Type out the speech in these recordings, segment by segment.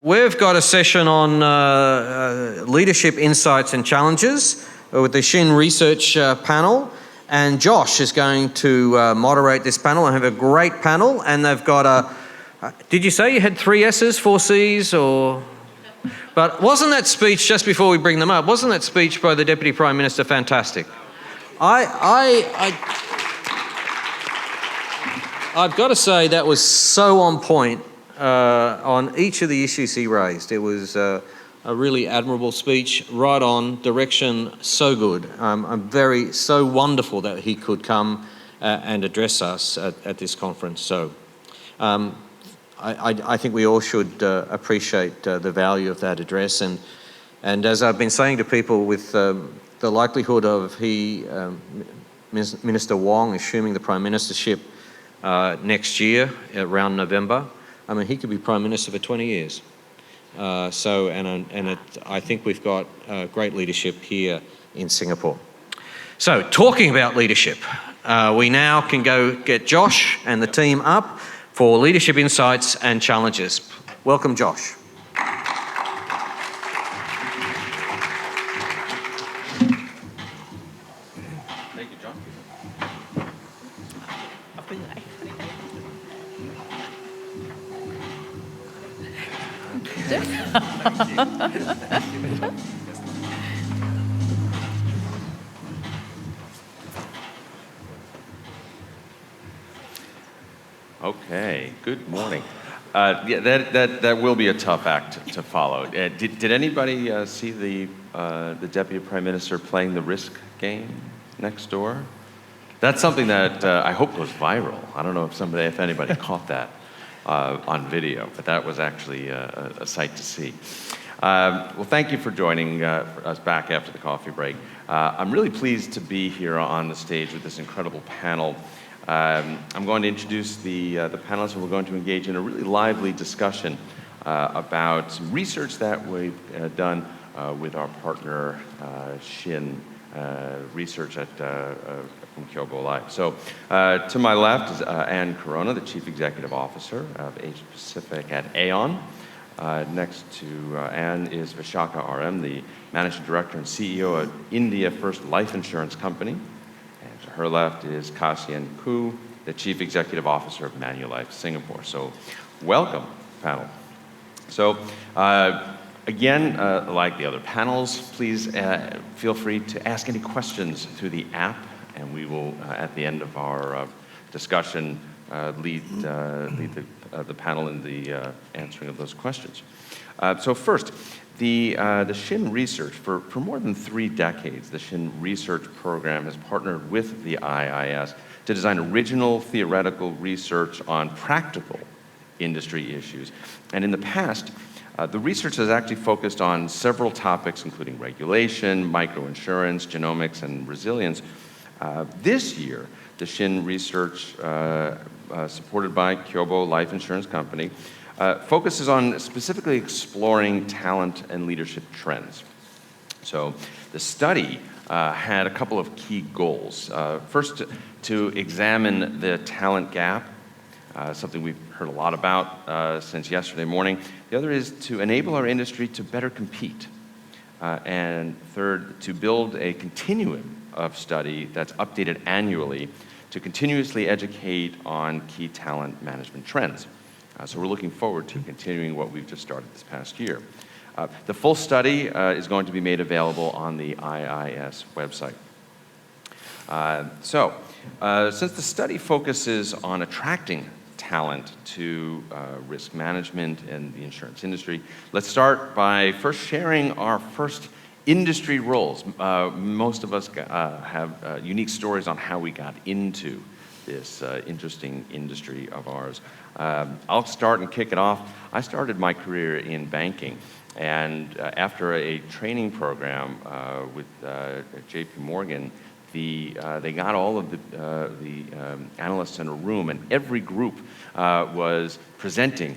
We've got a session on leadership insights and challenges with the Shin research panel, and Josh is going to moderate this panel and have a great panel. And they've got did you say you had 3 S's, 4 C's, or? But wasn't that speech, just before we bring them up, wasn't that speech by the Deputy Prime Minister fantastic? I've got to say that was so on point on each of the issues he raised. It was a really admirable speech, right on, direction so good. So wonderful that he could come and address us at this conference. So I think we all should appreciate the value of that address. And as I've been saying to people, with the likelihood of Minister Wong assuming the Prime Ministership next year, around November, I mean, he could be Prime Minister for 20 years. I think we've got great leadership here in Singapore. So, talking about leadership, we now can go get Josh and the team up for leadership insights and challenges. Welcome, Josh. Thank you, John. Okay, good morning. Yeah, that will be a tough act to follow. Did anybody see the Deputy Prime Minister playing the Risk game next door? That's something that I hope goes viral. I don't know if anybody caught that on video, but that was actually a sight to see. Well, thank you for joining us back after the coffee break. I'm really pleased to be here on the stage with this incredible panel. I'm going to introduce the panelists, and we're going to engage in a really lively discussion about some research that we've done with our partner Shin Research from Kyobo Life. So to my left is Anne Corona, the Chief Executive Officer of Asia Pacific at Aon. Next to Anne is Vishaka RM, the Managing Director and CEO of India First Life Insurance Company. And to her left is Kasian Koo, the Chief Executive Officer of Manulife Singapore. So welcome, panel. So again, like the other panels, please feel free to ask any questions through the app, and we will, at the end of our discussion, lead the panel in the answering of those questions. So first, the Shin Research, for more than 3 decades, the Shin Research program has partnered with the IIS to design original theoretical research on practical industry issues. And in the past, the research has actually focused on several topics, including regulation, microinsurance, genomics, and resilience. This year, the Shin Research, supported by Kyobo Life Insurance Company, focuses on specifically exploring talent and leadership trends. So the study had a couple of key goals. First, to examine the talent gap, something we've heard a lot about since yesterday morning. The other is to enable our industry to better compete. And third, to build a continuum of study that's updated annually to continuously educate on key talent management trends. So we're looking forward to continuing what we've just started this past year. The full study is going to be made available on the IIS website. Since the study focuses on attracting talent to risk management and the insurance industry, let's start by first sharing our first industry roles. Most of us have unique stories on how we got into this interesting industry of ours. I'll start and kick it off. I started my career in banking, and after a training program with JP Morgan, they got all of the analysts in a room, and every group was presenting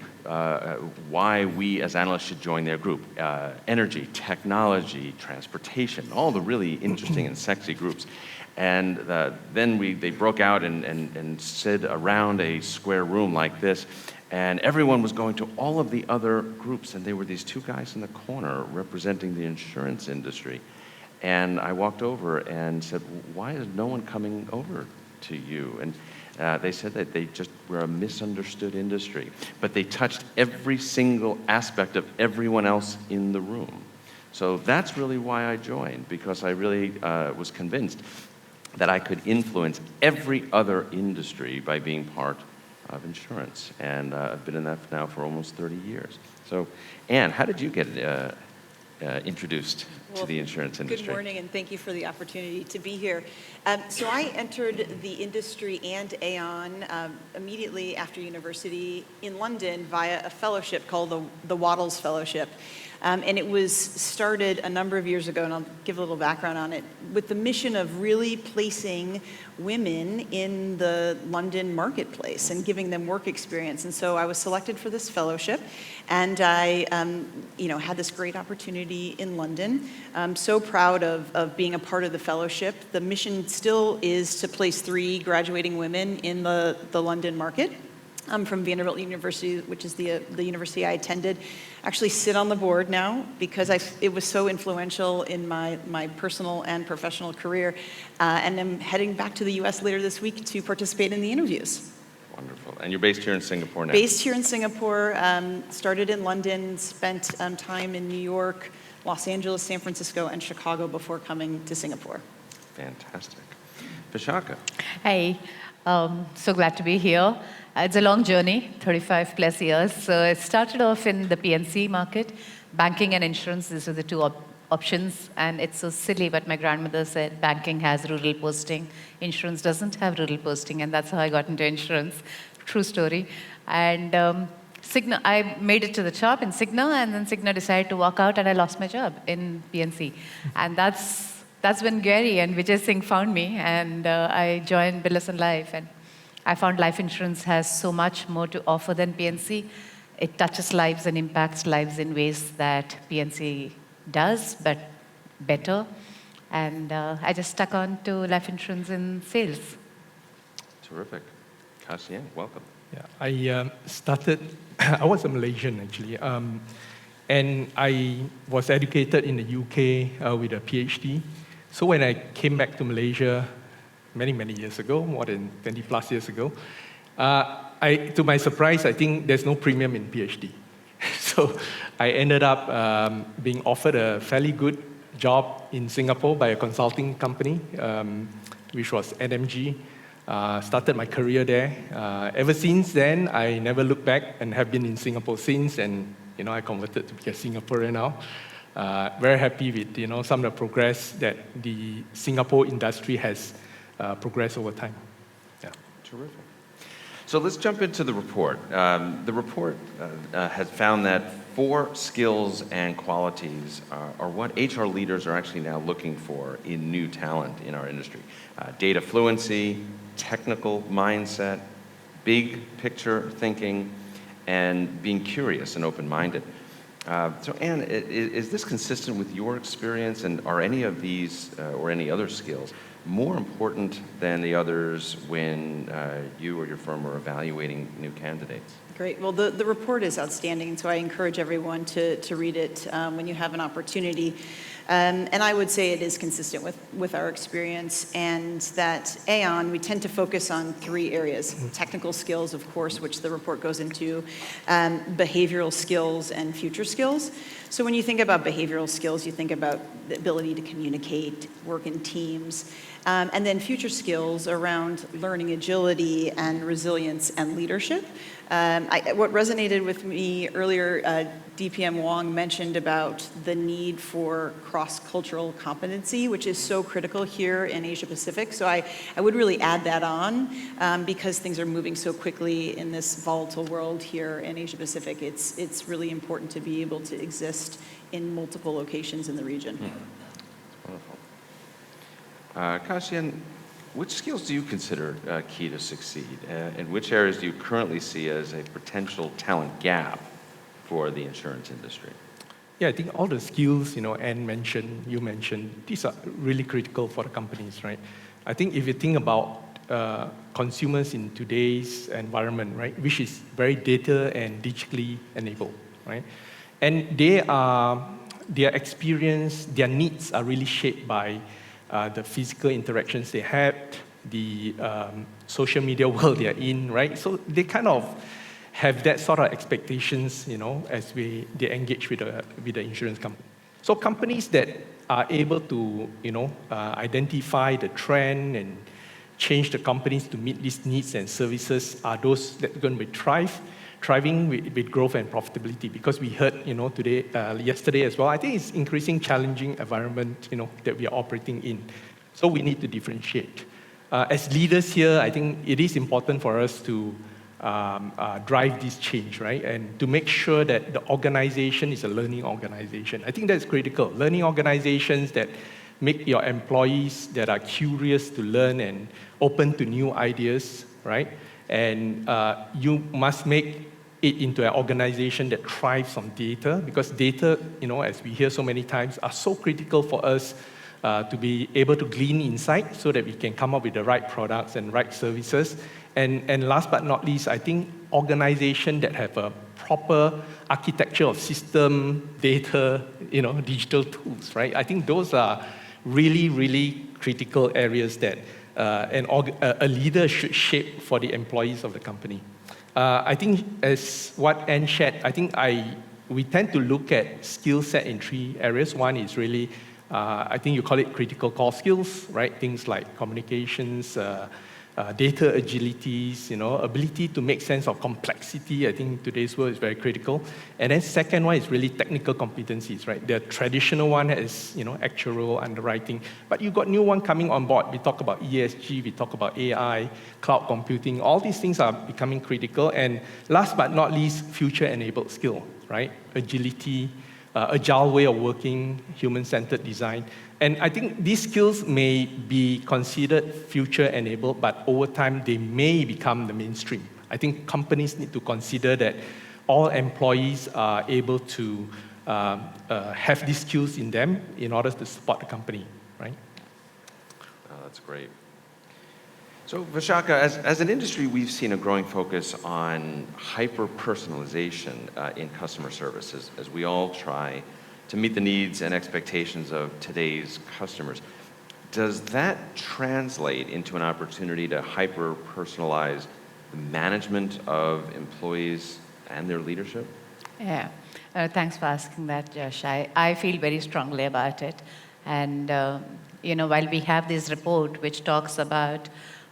why we as analysts should join their group. Energy, technology, transportation, all the really interesting and sexy groups. And then they broke out and stood around a square room like this And everyone was going to all of the other groups, and there were these two guys in the corner representing the insurance industry. And I walked over and said, why is no one coming over to you? And they said that they just were a misunderstood industry, but they touched every single aspect of everyone else in the room. So that's really why I joined, because I really was convinced that I could influence every other industry by being part of insurance. And I've been in that now for almost 30 years. So, Anne, how did you get introduced to the insurance industry? Good morning, and thank you for the opportunity to be here. So I entered the industry and Aon immediately after university in London via a fellowship called the Waddles Fellowship. And it was started a number of years ago, and I'll give a little background on it, with the mission of really placing women in the London marketplace and giving them work experience. And so I was selected for this fellowship, and I had this great opportunity in London. I'm so proud of being a part of the fellowship. The mission still is to place 3 graduating women in the London market. I'm from Vanderbilt University, which is the university I attended. Actually sit on the board now because it was so influential in my personal and professional career. And I'm heading back to the US later this week to participate in the interviews. Wonderful. And you're based here in Singapore now? Based here in Singapore, started in London, spent time in New York, Los Angeles, San Francisco, and Chicago before coming to Singapore. Fantastic. Vishaka. Hey, so glad to be here. It's a long journey, 35 plus years. So it started off in the P&C market. Banking and insurance, these were the two options. And it's so silly, but my grandmother said banking has rural posting. Insurance doesn't have rural posting, and that's how I got into insurance. True story. And Cigna, I made it to the top in Cigna, and then Cigna decided to walk out, and I lost my job in P&C. And that's when Gary and Vijay Singh found me, and I joined Billis & Life. And I found life insurance has so much more to offer than P&C. It touches lives and impacts lives in ways that P&C does, but better. And I just stuck on to life insurance in sales. Terrific. Kasian, welcome. Yeah, I started, I was a Malaysian actually, and I was educated in the UK with a PhD. So when I came back to Malaysia many years ago, more than 20 plus years ago, to my surprise, I think there's no premium in PhD. So I ended up being offered a fairly good job in Singapore by a consulting company, which was NMG. Started my career there. Ever since then, I never looked back and have been in Singapore since, and I converted to be a Singaporean now. Very happy with some of the progress that the Singapore industry has progressed over time. Yeah. Terrific. So let's jump into the report. The report has found that 4 skills and qualities are what HR leaders are actually now looking for in new talent in our industry. Data fluency, technical mindset, big picture thinking, and being curious and open-minded. So Anne, is this consistent with your experience, and are any of these or any other skills more important than the others when you or your firm are evaluating new candidates? Great. Well, the report is outstanding, so I encourage everyone to read it when you have an opportunity. And I would say it is consistent with our experience, and that Aon, we tend to focus on 3 areas. Technical skills, of course, which the report goes into, behavioral skills, and future skills. So when you think about behavioral skills, you think about the ability to communicate, work in teams, and then future skills around learning agility and resilience and leadership. What resonated with me earlier, DPM Wong mentioned about the need for cross-cultural competency, which is so critical here in Asia Pacific. So I would really add that on because things are moving so quickly in this volatile world here in Asia Pacific. It's really important to be able to exist in multiple locations in the region. That's wonderful. Kasian, which skills do you consider key to succeed? And which areas do you currently see as a potential talent gap for the insurance industry? Yeah, I think all the skills, Anne mentioned, you mentioned, these are really critical for the companies, right? I think if you think about consumers in today's environment, right, which is very data and digitally enabled, right? And their experience, their needs are really shaped by the physical interactions they had, the social media world they're in, right? So they kind of have that sort of expectations, as they engage with the insurance company. So companies that are able to, identify the trend and change the companies to meet these needs and services are those that are going to be thriving with growth and profitability. Because we heard, yesterday as well, I think it's increasing challenging environment, that we are operating in. So we need to differentiate. As leaders here, I think it is important for us to drive this change, right? And to make sure that the organization is a learning organization. I think that's critical. Learning organizations that make your employees that are curious to learn and open to new ideas, right? And you must make it into an organization that thrives on data, because data, as we hear so many times, are so critical for us to be able to glean insight so that we can come up with the right products and right services. And last but not least, I think organizations that have a proper architecture of system, data, digital tools, right? I think those are really, really critical areas that a leader should shape for the employees of the company. I think as what Anne shared, I think we tend to look at skill set in 3 areas. One is really, I think you call it critical core skills, right? Things like communications, data agilities, ability to make sense of complexity. I think today's world is very critical. And then second one is really technical competencies, right? The traditional one is, actuarial underwriting, but you've got new one coming on board. We talk about ESG, we talk about AI, cloud computing. All these things are becoming critical. And last but not least, future-enabled skill, right? Agility, agile way of working, human-centered design. And I think these skills may be considered future-enabled, but over time, they may become the mainstream. I think companies need to consider that all employees are able to have these skills in them in order to support the company, right? Oh, that's great. So Vishaka, as an industry, we've seen a growing focus on hyper-personalization in customer services as we all try to meet the needs and expectations of today's customers. Does that translate into an opportunity to hyper-personalize the management of employees and their leadership? Yeah, thanks for asking that, Josh. I feel very strongly about it. And, while we have this report which talks about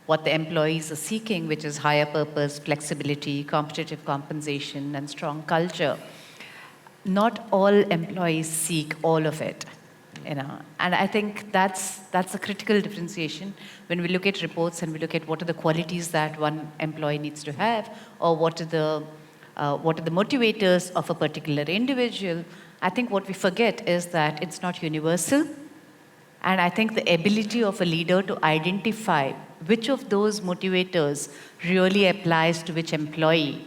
what the employees are seeking, which is higher purpose, flexibility, competitive compensation, and strong culture, not all employees seek all of it, And I think that's a critical differentiation when we look at reports and we look at what are the qualities that one employee needs to have, or what are the motivators of a particular individual. I think what we forget is that it's not universal. And I think the ability of a leader to identify which of those motivators really applies to which employee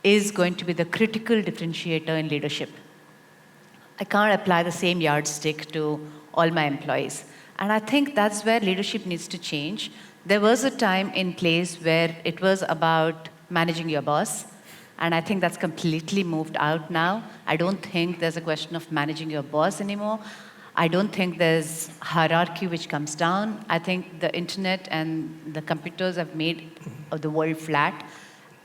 is going to be the critical differentiator in leadership. I can't apply the same yardstick to all my employees. And I think that's where leadership needs to change. There was a time in place where it was about managing your boss. And I think that's completely moved out now. I don't think there's a question of managing your boss anymore. I don't think there's hierarchy which comes down. I think the internet and the computers have made the world flat.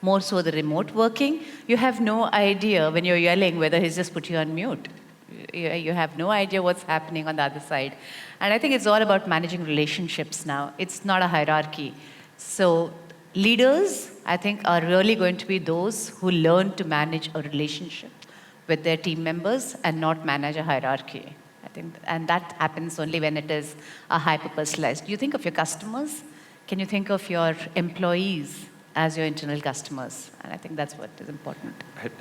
More so the remote working. You have no idea when you're yelling whether he's just put you on mute. You have no idea what's happening on the other side. And I think it's all about managing relationships now. It's not a hierarchy. So leaders, I think, are really going to be those who learn to manage a relationship with their team members and not manage a hierarchy. I think, and that happens only when it is a hyper-personalized. Do you think of your customers? Can you think of your employees as your internal customers? And I think that's what is important.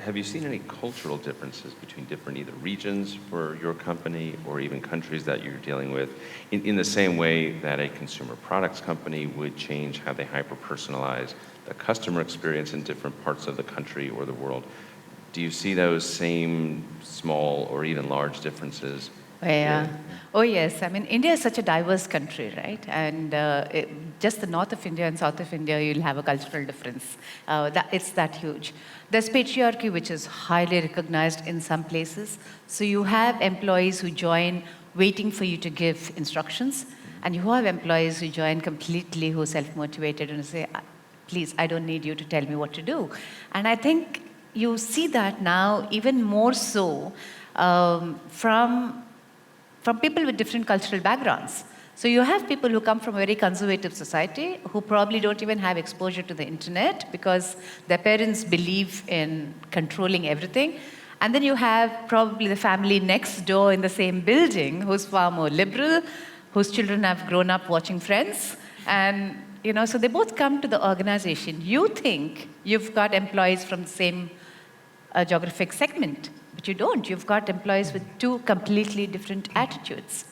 Have you seen any cultural differences between different either regions for your company or even countries that you're dealing with in the same way that a consumer products company would change how they hyper-personalize the customer experience in different parts of the country or the world? Do you see those same small or even large differences Yeah. Oh, yes. I mean, India is such a diverse country, right? And just the north of India and south of India, you'll have a cultural difference. It's that huge. There's patriarchy, which is highly recognized in some places. So you have employees who join waiting for you to give instructions, and you have employees who join completely who are self-motivated and say, please, I don't need you to tell me what to do. And I think you see that now even more so from people with different cultural backgrounds. So you have people who come from a very conservative society who probably don't even have exposure to the internet because their parents believe in controlling everything. And then you have probably the family next door in the same building who's far more liberal, whose children have grown up watching Friends. And, so they both come to the organization. You think you've got employees from the same geographic segment, but you don't. You've got employees with two completely different attitudes.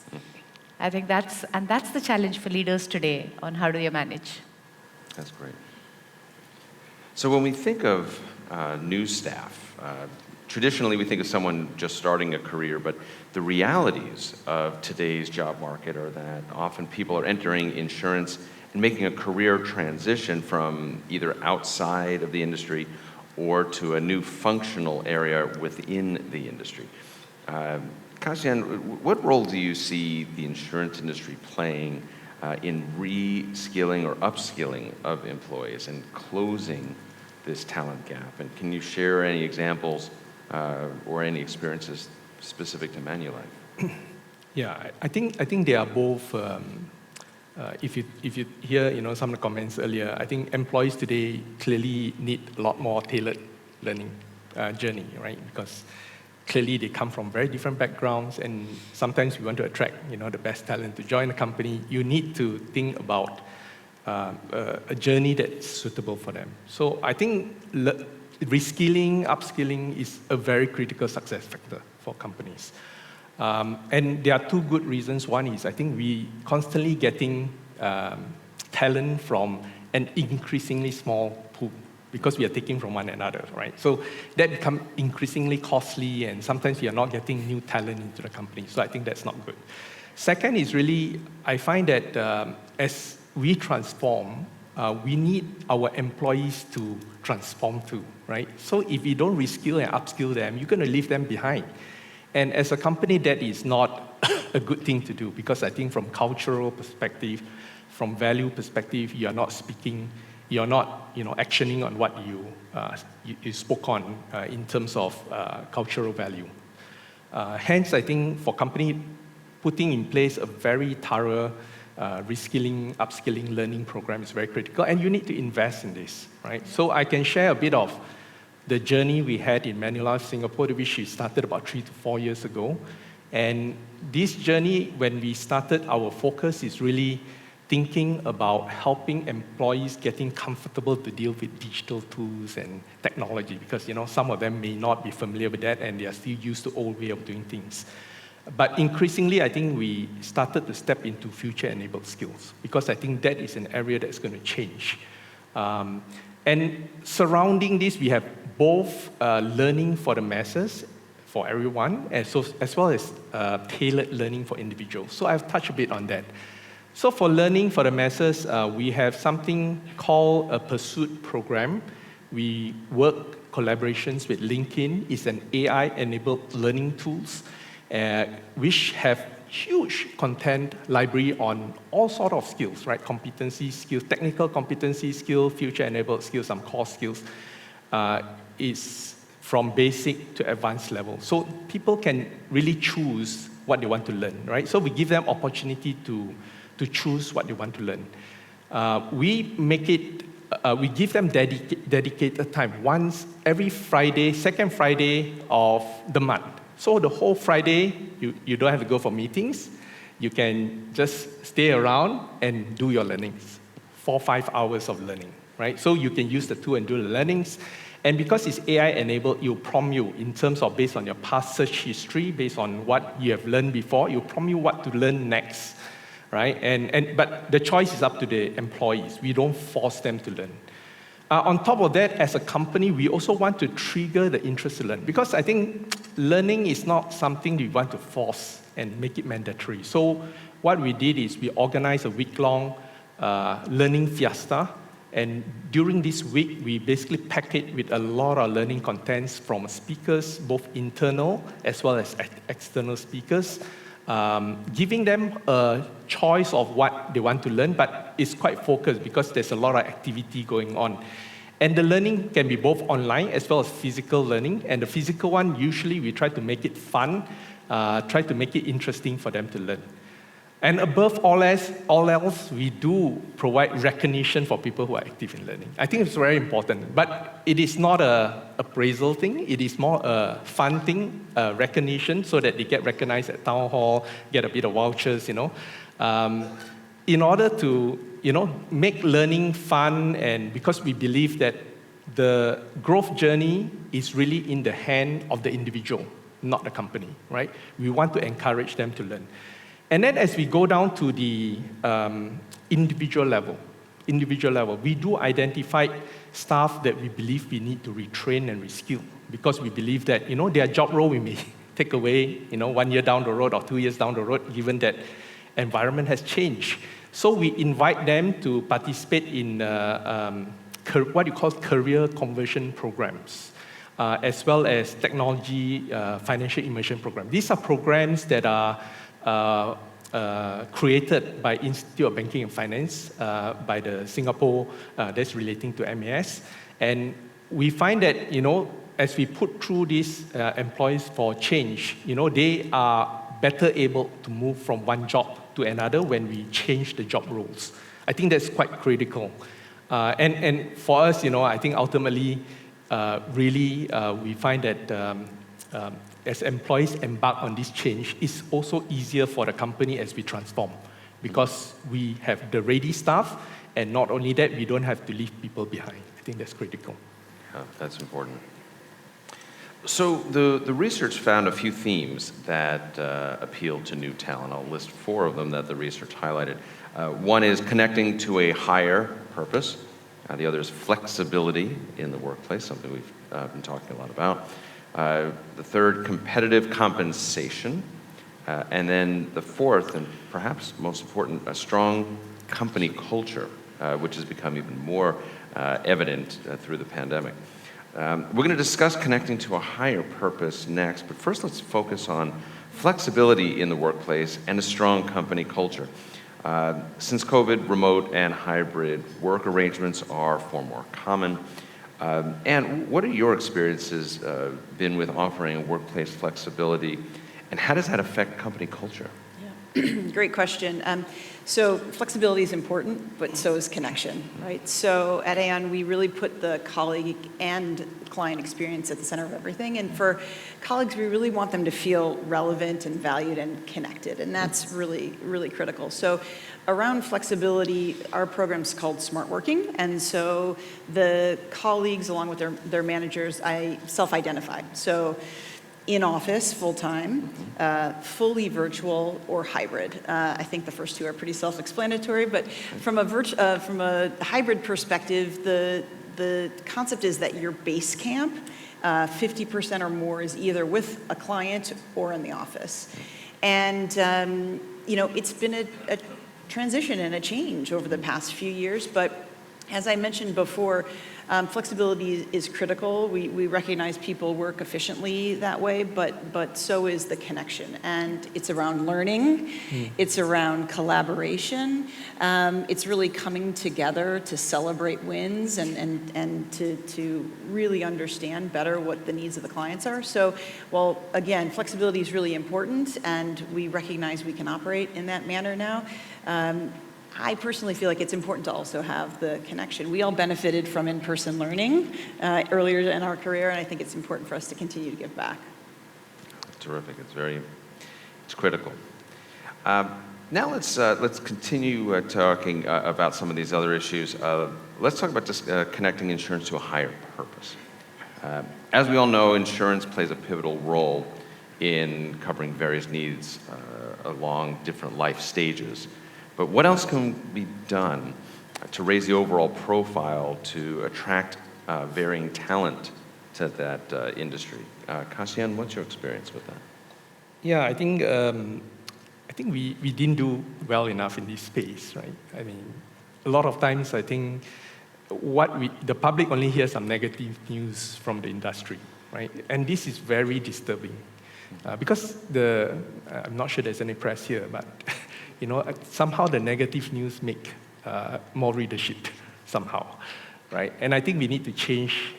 I think that's the challenge for leaders today on how do you manage. That's great. So when we think of new staff, traditionally we think of someone just starting a career, but the realities of today's job market are that often people are entering insurance and making a career transition from either outside of the industry or to a new functional area within the industry. Kasyan, what role do you see the insurance industry playing in re-skilling or upskilling of employees and closing this talent gap? And can you share any examples or any experiences specific to Manulife? Yeah, I think they are both. If you hear some of the comments earlier, I think employees today clearly need a lot more tailored learning journey, right? Because clearly they come from very different backgrounds, and sometimes we want to attract the best talent to join the company. You need to think about a journey that's suitable for them. So I think reskilling, upskilling is a very critical success factor for companies. And there are two good reasons. One is I think we constantly getting talent from an increasingly small pool because we are taking from one another, right? So that becomes increasingly costly, and sometimes we are not getting new talent into the company. So I think that's not good. Second is really, I find that as we transform, we need our employees to transform too, right? So if we don't reskill and upskill them, you're going to leave them behind. And as a company, that is not a good thing to do, because I think from cultural perspective, from value perspective, you are not speaking, you're not actioning on what you spoke on in terms of cultural value. Hence, I think for company, putting in place a very thorough reskilling, upskilling, learning program is very critical, and you need to invest in this, right? So I can share a bit of the journey we had in Manulife Singapore, which we started about 3 to 4 years ago. And this journey, when we started, our focus is really thinking about helping employees getting comfortable to deal with digital tools and technology, because some of them may not be familiar with that and they are still used to old way of doing things. But increasingly, I think we started to step into future-enabled skills, because I think that is an area that's going to change. And surrounding this, we have both learning for the masses, for everyone, as well as tailored learning for individuals. So I've touched a bit on that. So for learning for the masses, we have something called a Pursuit program. We work collaborations with LinkedIn. It's an AI-enabled learning tools, which have huge content library on all sort of skills, right? Competency skills, technical competency skills, future-enabled skills, some core skills. Is from basic to advanced level. So people can really choose what they want to learn, right? So we give them opportunity to choose what they want to learn. We make it, we give them dedicated time once every Friday, second Friday of the month. So the whole Friday, you don't have to go for meetings. You can just stay around and do your learnings. 4 or 5 hours of learning, right? So you can use the tool and do the learnings. And because it's AI-enabled, it'll prompt you in terms of based on your past search history, based on what you have learned before, it'll prompt you what to learn next, right? But the choice is up to the employees. We don't force them to learn. On top of that, as a company, we also want to trigger the interest to learn, because I think learning is not something we want to force and make it mandatory. So what we did is we organized a week-long learning fiesta. And during this week, we basically packed it with a lot of learning contents from speakers, both internal as well as external speakers, giving them a choice of what they want to learn, but it's quite focused because there's a lot of activity going on. And the learning can be both online as well as physical learning. And the physical one, usually we try to make it fun, try to make it interesting for them to learn. And above all else, we do provide recognition for people who are active in learning. I think it's very important, but it is not an appraisal thing. It is more a fun thing, recognition, so that they get recognized at town hall, get a bit of vouchers, in order to, make learning fun, and because we believe that the growth journey is really in the hand of the individual, not the company, right? We want to encourage them to learn. And then as we go down to the individual level, we do identify staff that we believe we need to retrain and reskill, because we believe that, their job role we may take away, 1 year down the road or 2 years down the road, given that environment has changed. So we invite them to participate in what you call career conversion programs, as well as technology financial immersion programs. These are programs that are created by Institute of Banking and Finance, by the Singapore, that's relating to MAS. And we find that, as we put through these employees for change, they are better able to move from one job to another when we change the job roles. I think that's quite critical. And for us, I think ultimately, really, we find that as employees embark on this change, it's also easier for the company as we transform, because we have the ready staff, and not only that, we don't have to leave people behind. I think that's critical. Yeah, that's important. So the research found a few themes that appeal to new talent. I'll list 4 of them that the research highlighted. One is connecting to a higher purpose. The other is flexibility in the workplace, something we've been talking a lot about. The third, competitive compensation. And then the fourth, and perhaps most important, a strong company culture, which has become even more evident through the pandemic. We're going to discuss connecting to a higher purpose next, but first let's focus on flexibility in the workplace and a strong company culture. Since COVID, remote and hybrid work arrangements are far more common. And what are your experiences been with offering workplace flexibility, and how does that affect company culture? Yeah. Great question. So flexibility is important, but so is connection, right? So at Aon, we really put the colleague and client experience at the center of everything. And for colleagues, we really want them to feel relevant and valued and connected. And that's really, really critical. So around flexibility, our program's called Smart Working. And so the colleagues, along with their managers, self-identify. So in office, full-time, fully virtual, or hybrid. I think the first 2 are pretty self-explanatory, but from a hybrid perspective, the concept is that your base camp, 50% or more, is either with a client or in the office. And, it's been a transition and a change over the past few years, but as I mentioned before, flexibility is critical. We recognize people work efficiently that way, but so is the connection. And it's around learning, it's around collaboration, it's really coming together to celebrate wins and to really understand better what the needs of the clients are. So, well, again, flexibility is really important, and we recognize we can operate in that manner now. I personally feel like it's important to also have the connection. We all benefited from in-person learning earlier in our career, and I think it's important for us to continue to give back. Terrific. It's critical. Now let's continue talking about some of these other issues. Let's talk about just connecting insurance to a higher purpose. As we all know, insurance plays a pivotal role in covering various needs along different life stages. But what else can be done to raise the overall profile to attract varying talent industry. Kasyan, what's your experience with that? Yeah, I think we didn't do well enough in this space, right? I mean, a lot of times I think the public only hears some negative news from the industry, right? And this is very disturbing because I'm not sure there's any press here, but somehow the negative news make more readership somehow, right? And I think we need to change.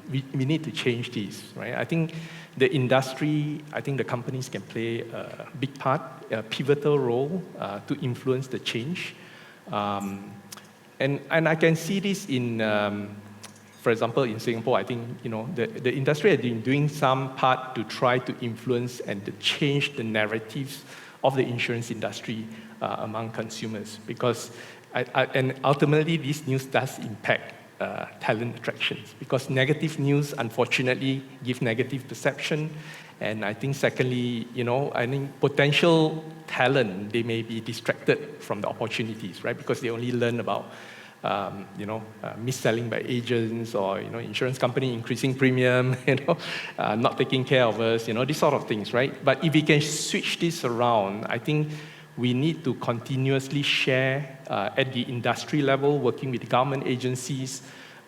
We need to change this, right? I think the industry, I think the companies can play a big part, a pivotal role to influence the change. And I can see this in, for example, in Singapore, I think the industry has been doing some part to try to influence and to change the narratives of the insurance industry among consumers, because and ultimately this news does impact talent attractions, because negative news unfortunately give negative perception. And I think secondly, I think potential talent, they may be distracted from the opportunities, right? Because they only learn about mis-selling by agents, or insurance company increasing premium, not taking care of us, these sort of things, right? But if we can switch this around, I think we need to continuously share at the industry level, working with government agencies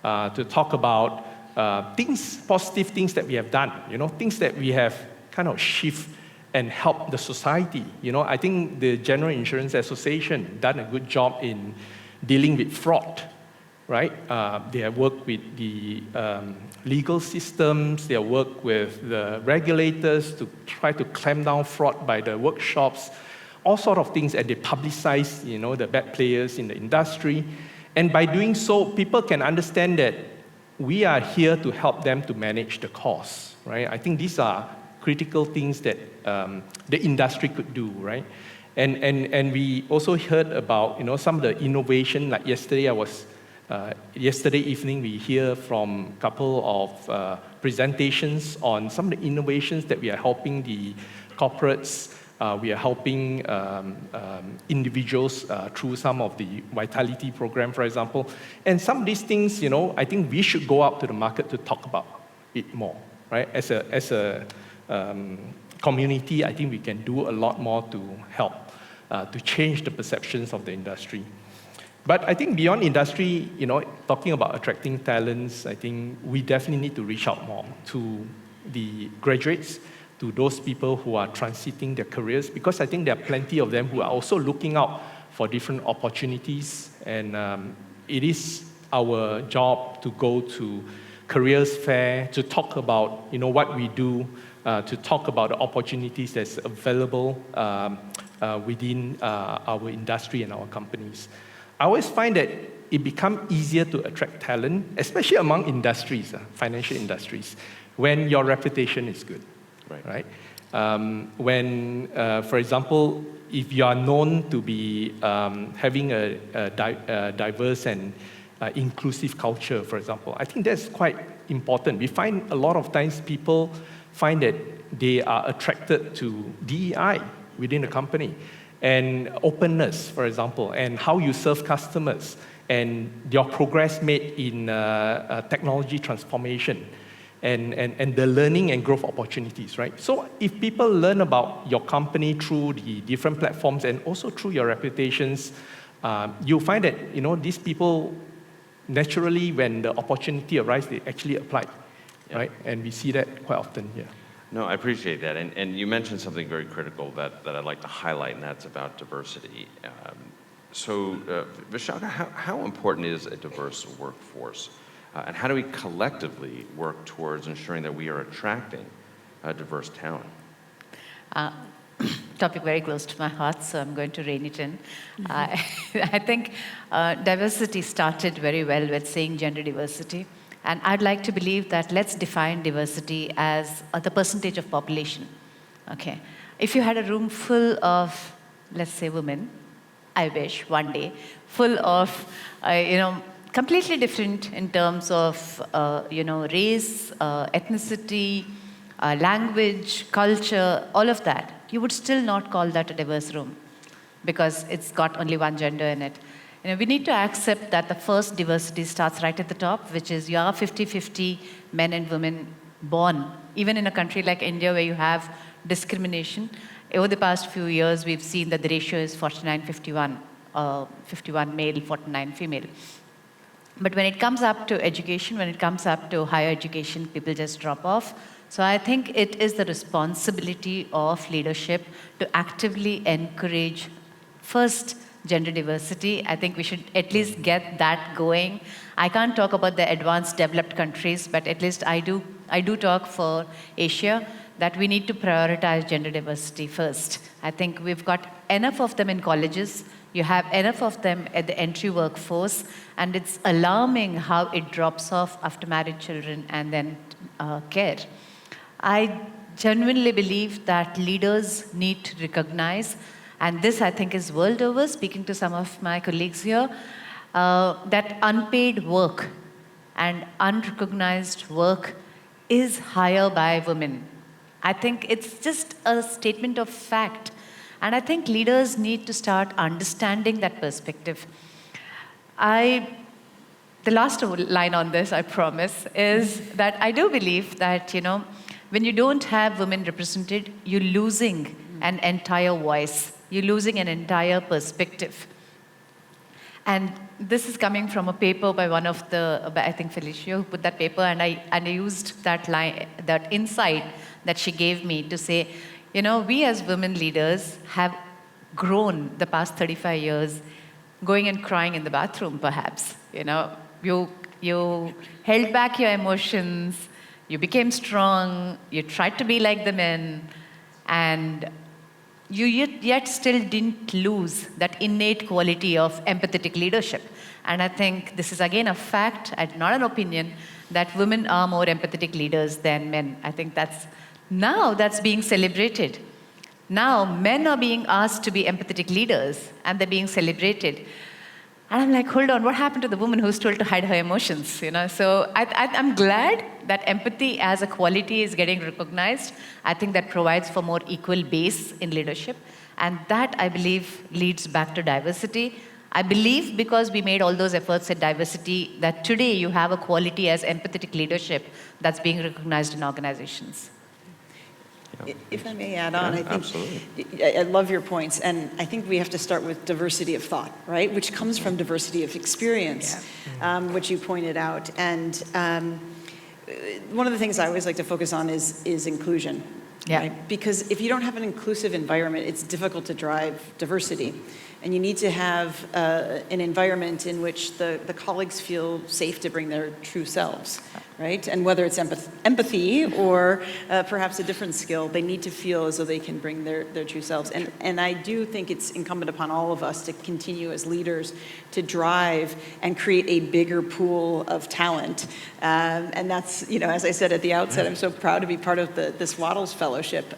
to talk about positive things that we have done, things that we have kind of shift and help the society. I think the General Insurance Association done a good job in dealing with fraud, right? They have worked with the legal systems, they have worked with the regulators to try to clamp down fraud by the workshops, all sort of things, and they publicize, the bad players in the industry. And by doing so, people can understand that we are here to help them to manage the costs, right? I think these are critical things that the industry could do, right? And we also heard about, some of the innovation, like yesterday evening, we hear from a couple of presentations on some of the innovations that we are helping the corporates. We are helping individuals through some of the Vitality program, for example. And some of these things, I think we should go out to the market to talk about it more, right? As a community, I think we can do a lot more to help to change the perceptions of the industry. But I think beyond industry, talking about attracting talents, I think we definitely need to reach out more to the graduates, to those people who are transiting their careers, because I think there are plenty of them who are also looking out for different opportunities. And it is our job to go to careers fair, to talk about what we do, to talk about the opportunities that's available within our industry and our companies. I always find that it becomes easier to attract talent, especially among industries, financial industries, when your reputation is good. Right? When, for example, if you are known to be having a diverse and inclusive culture, for example, I think that's quite important. We find a lot of times people find that they are attracted to DEI within the company, and openness, for example, and how you serve customers, and your progress made in technology transformation. And the learning and growth opportunities, right? So if people learn about your company through the different platforms and also through your reputations, you'll find that, these people, naturally, when the opportunity arises, they actually apply, right? And we see that quite often here. No, I appreciate that. And you mentioned something very critical that I'd like to highlight, and that's about diversity. So, Vishaka, how important is a diverse workforce? And how do we collectively work towards ensuring that we are attracting diverse talent? Topic very close to my heart, so I'm going to rein it in. I think diversity started very well with saying gender diversity. And I'd like to believe that let's define diversity as the percentage of population. Okay. If you had a room full of, let's say, women, I wish, one day, full of, completely different in terms of, race, ethnicity, language, culture, all of that, you would still not call that a diverse room because it's got only one gender in it. We need to accept that the first diversity starts right at the top, which is you are 50-50 men and women born. Even in a country like India where you have discrimination, over the past few years, we've seen that the ratio is 49-51, 51 male, 49 female. But when it comes up to education, when it comes up to higher education, people just drop off. So I think it is the responsibility of leadership to actively encourage, first, gender diversity. I think we should at least get that going. I can't talk about the advanced developed countries, but at least I do talk for Asia that we need to prioritize gender diversity first. I think we've got enough of them in colleges. You have enough of them at the entry workforce, and it's alarming how it drops off after married children and then care. I genuinely believe that leaders need to recognize, and this I think is world over, speaking to some of my colleagues here, that unpaid work and unrecognized work is higher by women. I think it's just a statement of fact. And I think leaders need to start understanding that perspective. The last line on this, I promise, is that I do believe that, when you don't have women represented, you're losing an entire voice. You're losing an entire perspective. And this is coming from a paper by one of I think Felicia, who put that paper, and I used that line, that insight that she gave me to say, we as women leaders have grown the past 35 years going and crying in the bathroom, perhaps. You held back your emotions, you became strong, you tried to be like the men, and you yet still didn't lose that innate quality of empathetic leadership. And I think this is again a fact, not an opinion, that women are more empathetic leaders than men. I think that's being celebrated. Now men are being asked to be empathetic leaders and they're being celebrated. And I'm like, hold on, what happened to the woman who's told to hide her emotions? So I'm glad that empathy as a quality is getting recognized. I think that provides for more equal base in leadership. And that, I believe, leads back to diversity. I believe because we made all those efforts at diversity, that today you have a quality as empathetic leadership that's being recognized in organizations. If I may add on, I think Absolutely. I love your points, and I think we have to start with diversity of thought, right? Which comes from diversity of experience, which you pointed out. And one of the things I always like to focus on is inclusion, right? Because if you don't have an inclusive environment, it's difficult to drive diversity. And you need to have an environment in which the colleagues feel safe to bring their true selves, right? And whether it's empathy or perhaps a different skill, they need to feel as though they can bring their true selves. And I do think it's incumbent upon all of us to continue as leaders to drive and create a bigger pool of talent. And that's, as I said at the outset, I'm so proud to be part of this Waddles Fellowship,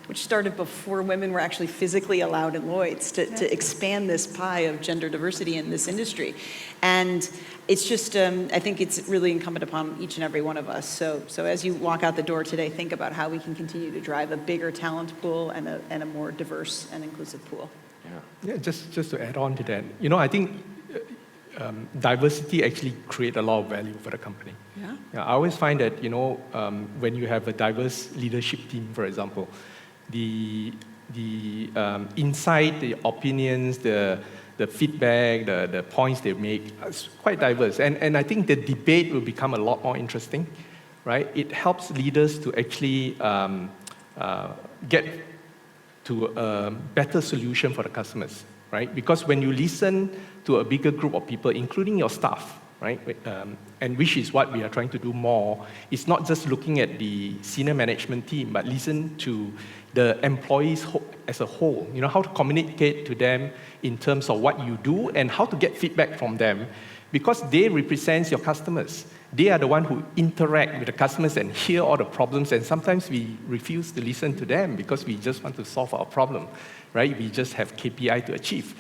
which started before women were actually physically allowed in Lloyd's to expand this pie of gender diversity in this industry. And it's just, I think it's really incumbent upon each and every one of us. So as you walk out the door today, think about how we can continue to drive a bigger talent pool and a more diverse and inclusive pool. Yeah, just to add on to that, I think diversity actually creates a lot of value for the company. I always find that, when you have a diverse leadership team, for example, the insight, the opinions, the feedback, the points they make is quite diverse. And I think the debate will become a lot more interesting, right? It helps leaders to actually get to a better solution for the customers, right? Because when you listen to a bigger group of people, including your staff, right? And which is what we are trying to do more. It's not just looking at the senior management team, but listen to the employees as a whole. How to communicate to them in terms of what you do and how to get feedback from them, because they represent your customers. They are the one who interact with the customers and hear all the problems, and sometimes we refuse to listen to them because we just want to solve our problem, right? We just have KPI to achieve.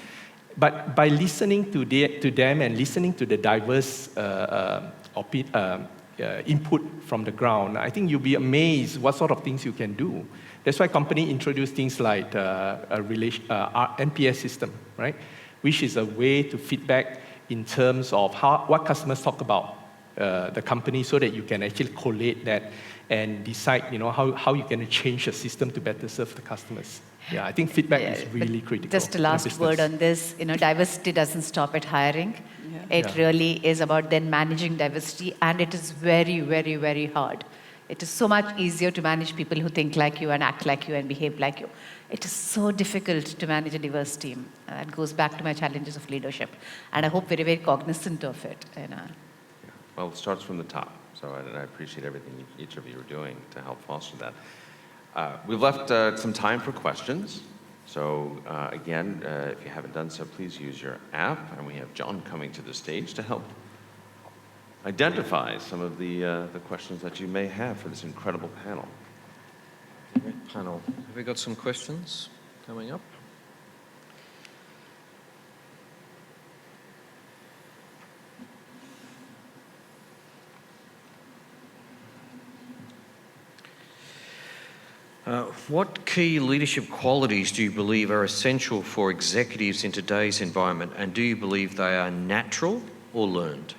But by listening to them and listening to the diverse input from the ground, I think you'll be amazed what sort of things you can do. That's why company introduced things like NPS system, right? which is a way to feedback in terms of what customers talk about the company, so that you can actually collate that and decide, how you can change the system to better serve the customers. Yeah, I think feedback is really critical. Just a in last business. word on this. Diversity doesn't stop at hiring. Yeah. It really is about then managing diversity, and it is very, very, very hard. It is so much easier to manage people who think like you and act like you and behave like you. It is so difficult to manage a diverse team. That goes back to my challenges of leadership. And I hope very, very cognizant of it. Well, it starts from the top. So I appreciate everything each of you are doing to help foster that. We've left some time for questions. So again, if you haven't done so, please use your app. And we have John coming to the stage to help identify some of the questions that you may have for this incredible panel. Great panel. Have we got some questions coming up? What key leadership qualities do you believe are essential for executives in today's environment, and do you believe they are natural or learned?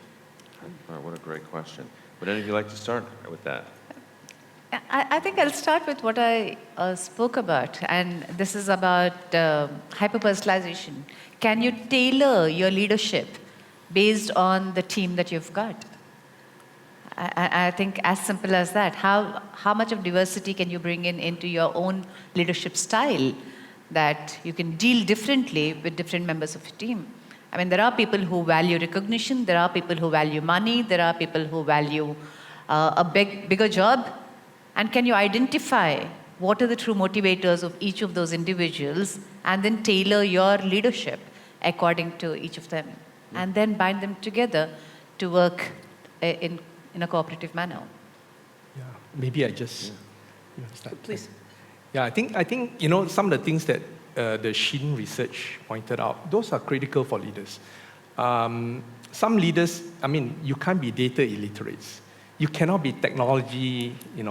What a great question. Would any of you like to start with that? I think I'll start with what I spoke about, and this is about hyper-personalization. Can you tailor your leadership based on the team that you've got? I think as simple as that. How much of diversity can you bring into your own leadership style that you can deal differently with different members of your team? I mean, there are people who value recognition, there are people who value money, there are people who value a bigger job. And can you identify what are the true motivators of each of those individuals and then tailor your leadership according to each of them and then bind them together to work in a cooperative manner? Yeah, maybe I just start. Please. Yeah, I think some of the things that the Shin research pointed out, those are critical for leaders. Some leaders, you can't be data illiterates. You cannot be technology, you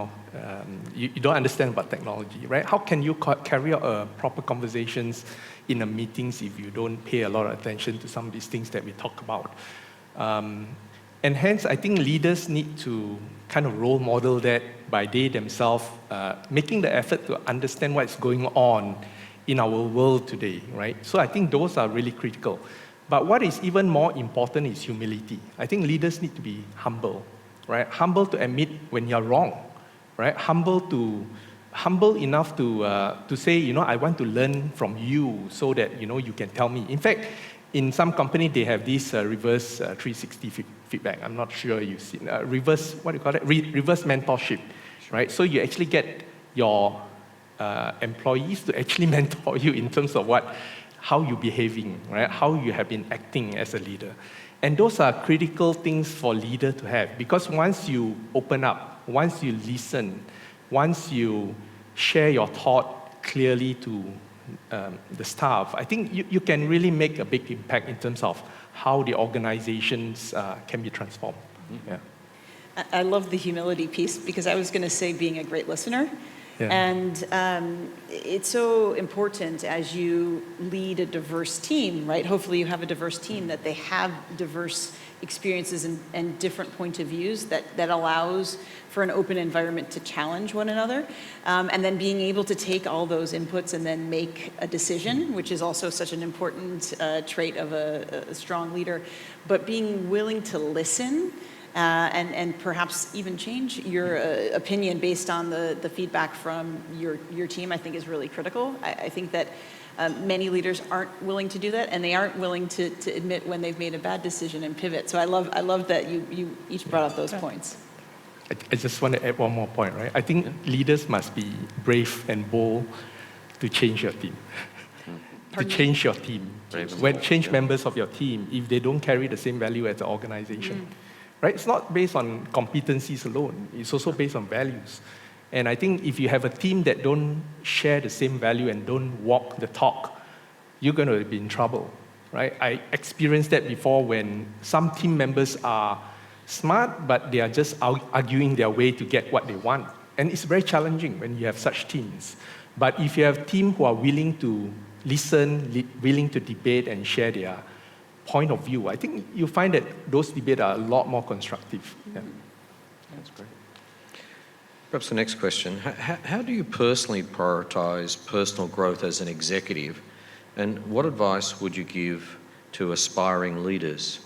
don't understand about technology, right? How can you carry out proper conversations in a meetings if you don't pay a lot of attention to some of these things that we talk about? And hence, I think leaders need to kind of role model that by they themselves, making the effort to understand what's going on in our world today, right? So I think those are really critical. But what is even more important is humility. I think leaders need to be humble, right? Humble to admit when you're wrong, right? Humble enough to say, I want to learn from you so that, you can tell me. In fact, in some company, they have this reverse 360 feedback. I'm not sure you've seen. Reverse, what do you call it? Reverse mentorship, right? So you actually get your employees to actually mentor you in terms of how you're behaving, right? How you have been acting as a leader. And those are critical things for leader to have, because once you open up, once you listen, once you share your thought clearly to the staff, I think you can really make a big impact in terms of how the organizations can be transformed. Yeah. I love the humility piece, because I was going to say being a great listener. Yeah. And it's so important as you lead a diverse team, right? Hopefully you have a diverse team, that they have diverse experiences and different point of views that allows for an open environment to challenge one another. And then being able to take all those inputs and then make a decision, which is also such an important trait of a strong leader. But being willing to listen and perhaps even change your opinion based on the feedback from your team, I think is really critical. I think that many leaders aren't willing to do that, and they aren't willing to admit when they've made a bad decision and pivot. So I love that you each brought up those points. I just want to add one more point, right? I think leaders must be brave and bold to change your team. To change your team. When change members of your team, if they don't carry the same value as the organization. Right? It's not based on competencies alone. It's also based on values. And I think if you have a team that don't share the same value and don't walk the talk, you're going to be in trouble, right? I experienced that before when some team members are smart, but they are just arguing their way to get what they want. And it's very challenging when you have such teams. But if you have teams who are willing to listen, willing to debate and share their point of view. I think you find that those debates are a lot more constructive. Yeah. That's great. Perhaps the next question, how do you personally prioritise personal growth as an executive, and what advice would you give to aspiring leaders?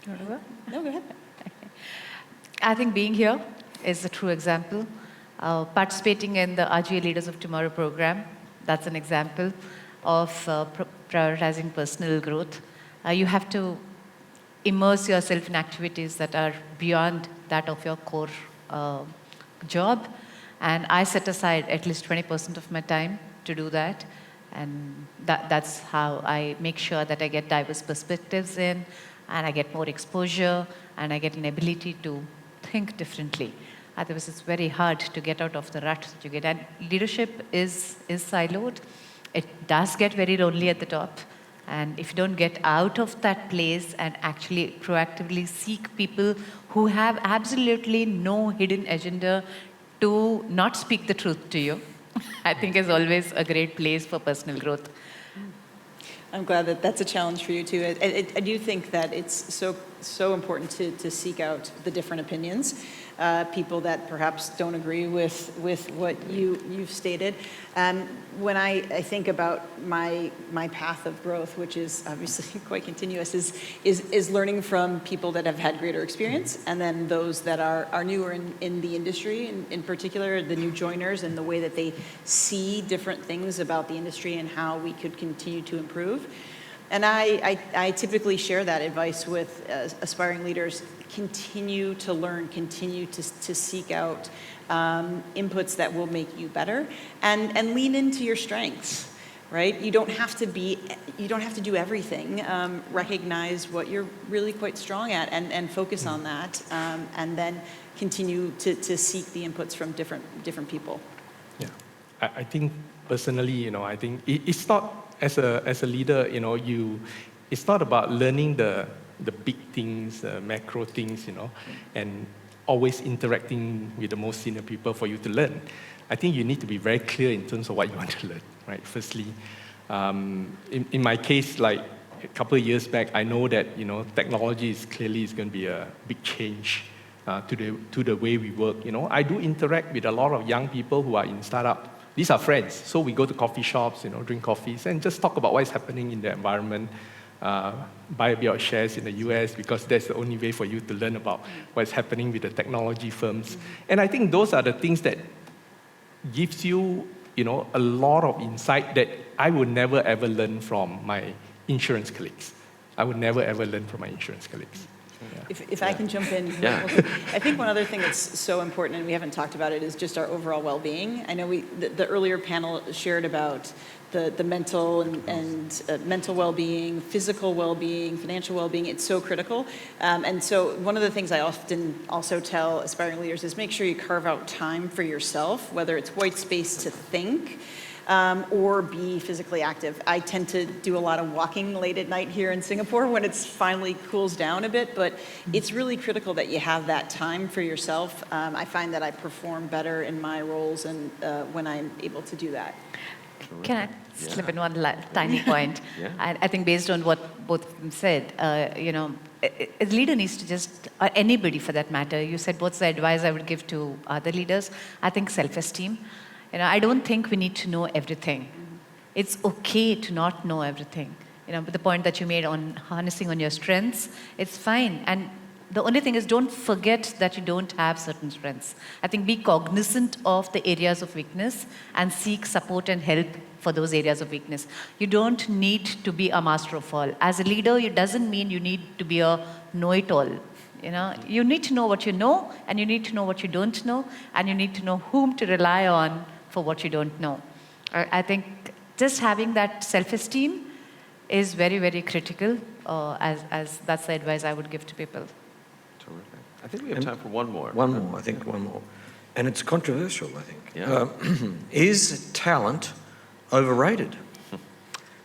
You want to go? No, go ahead. I think being here is a true example. Participating in the RGA Leaders of Tomorrow program, that's an example of prioritizing personal growth. You have to immerse yourself in activities that are beyond that of your core job. And I set aside at least 20% of my time to do that. And that's how I make sure that I get diverse perspectives in, and I get more exposure, and I get an ability to think differently. Otherwise, it's very hard to get out of the rut that you get. And leadership is siloed. It does get very lonely at the top. And if you don't get out of that place and actually proactively seek people who have absolutely no hidden agenda to not speak the truth to you, I think is always a great place for personal growth. I'm glad that that's a challenge for you too. I do think that it's so important to seek out the different opinions, people that perhaps don't agree with what you've stated. When I think about my path of growth, which is obviously quite continuous, is learning from people that have had greater experience, and then those that are newer in the industry, in particular the new joiners, and the way that they see different things about the industry and how we could continue to improve. And I typically share that advice with aspiring leaders. Continue to learn, continue to seek out inputs that will make you better, and lean into your strengths, right? You don't have to do everything. Recognize what you're really quite strong at, and focus on that, and then continue to seek the inputs from different people. Yeah, I think personally, I think it's not, as a leader, it's not about learning the big things, macro things, and always interacting with the most senior people for you to learn. I think you need to be very clear in terms of what you want to learn, right? Firstly, in my case, like a couple of years back, I know that technology is going to be a big change to the way we work. I do interact with a lot of young people who are in startup. These are friends, so we go to coffee shops, drink coffees, and just talk about what is happening in the environment. Buy a bit of shares in the US, because that's the only way for you to learn about what's happening with the technology firms. And I think those are the things that gives you, a lot of insight that I would never ever learn from my insurance colleagues. I would never ever learn from my insurance colleagues. Yeah. If I can jump in, I think one other thing that's so important, and we haven't talked about it, is just our overall well-being. I know the earlier panel shared about the mental and mental well-being, physical well-being, financial well-being. It's so critical. And so one of the things I often also tell aspiring leaders is make sure you carve out time for yourself, whether it's white space to think, or be physically active. I tend to do a lot of walking late at night here in Singapore when it's finally cools down a bit, but it's really critical that you have that time for yourself. I find that I perform better in my roles and when I'm able to do that. Can I slip in one tiny point? Yeah. I think based on what both of them said, a leader needs to just, or anybody for that matter, you said what's the advice I would give to other leaders? I think self-esteem. I don't think we need to know everything. It's okay to not know everything. But the point that you made on harnessing on your strengths, it's fine. And the only thing is, don't forget that you don't have certain strengths. I think be cognizant of the areas of weakness and seek support and help for those areas of weakness. You don't need to be a master of all. As a leader, it doesn't mean you need to be a know-it-all. You need to know what you know, and you need to know what you don't know, and you need to know whom to rely on for what you don't know. I think just having that self-esteem is very, very critical, as that's the advice I would give to people. Terrific. I think we have time for one more. I think one more. And it's controversial, I think. Yeah. Is talent overrated?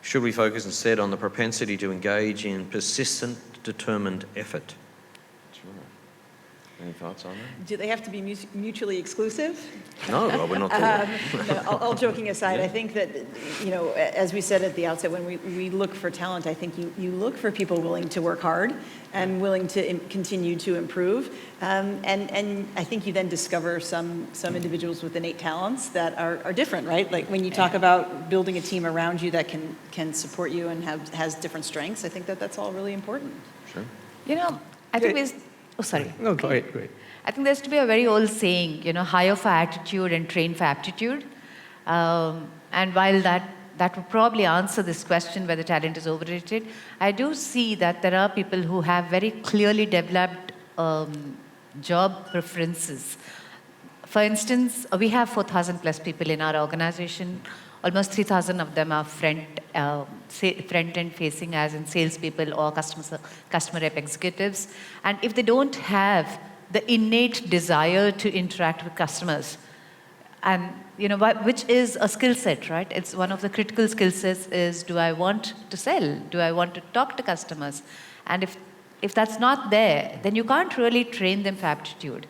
Should we focus instead on the propensity to engage in persistent, determined effort? Sure. Any thoughts on that? Do they have to be mutually exclusive? No, we're not talking. No, all joking aside, I think that, as we said at the outset, when we look for talent, I think you look for people willing to work hard and willing to continue to improve. And I think you then discover some individuals with innate talents that are different, right? Like when you talk about building a team around you that can support you and has different strengths, I think that's all really important. Sure. I think there's, oh, sorry. No, go ahead, go ahead. I think there used to be a very old saying, hire for attitude and train for aptitude. And while that would probably answer this question whether talent is overrated, I do see that there are people who have very clearly developed job preferences. For instance, we have 4,000 plus people in our organization. Almost 3,000 of them are front-end facing, as in salespeople or customer rep executives. And if they don't have the innate desire to interact with customers, and which is a skill set, right? It's one of the critical skill sets is, do I want to sell? Do I want to talk to customers? And if that's not there, then you can't really train them for aptitude.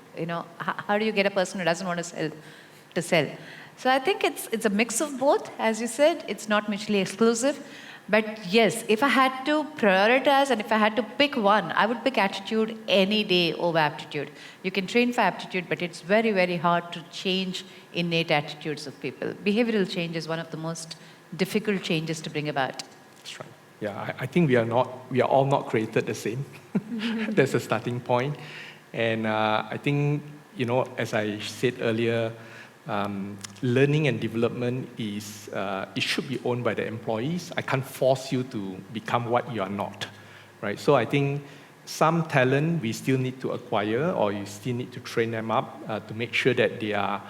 How do you get a person who doesn't want to sell? So I think it's a mix of both, as you said. It's not mutually exclusive. But yes, if I had to prioritize and if I had to pick one, I would pick attitude any day over aptitude. You can train for aptitude, but it's very, very hard to change innate attitudes of people. Behavioral change is one of the most difficult changes to bring about. That's right. Yeah, I think we are all not created the same. That's a starting point. And I think, as I said earlier, learning and development it should be owned by the employees. I can't force you to become what you are not, right? So I think some talent we still need to acquire, or you still need to train them up to make sure that they are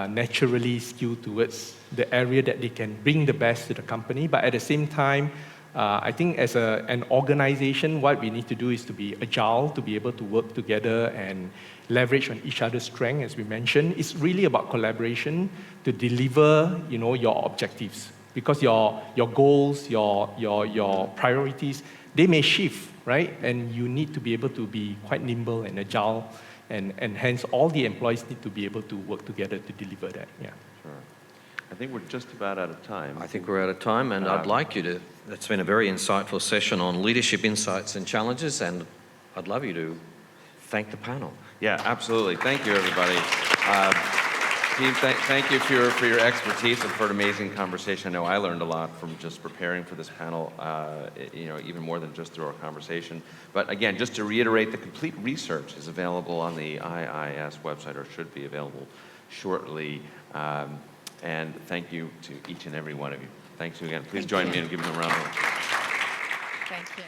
naturally skilled towards the area that they can bring the best to the company. But at the same time, I think as an organization, what we need to do is to be agile, to be able to work together and leverage on each other's strength, as we mentioned. It's really about collaboration to deliver, your objectives. Because your goals, your priorities, they may shift, right? And you need to be able to be quite nimble and agile, and hence all the employees need to be able to work together to deliver that. Yeah. Sure. I think we're just about out of time. I think we're out of time, and I'd like you to, that's been a very insightful session on leadership insights and challenges, and I'd love you to thank the panel. Yeah, absolutely. Thank you, everybody. Team, thank you for your expertise and for an amazing conversation. I know I learned a lot from just preparing for this panel, even more than just through our conversation. But again, just to reiterate, the complete research is available on the IIS website, or should be available shortly. And thank you to each and every one of you. Thanks again. Please join me in giving them a round of applause. Thank you.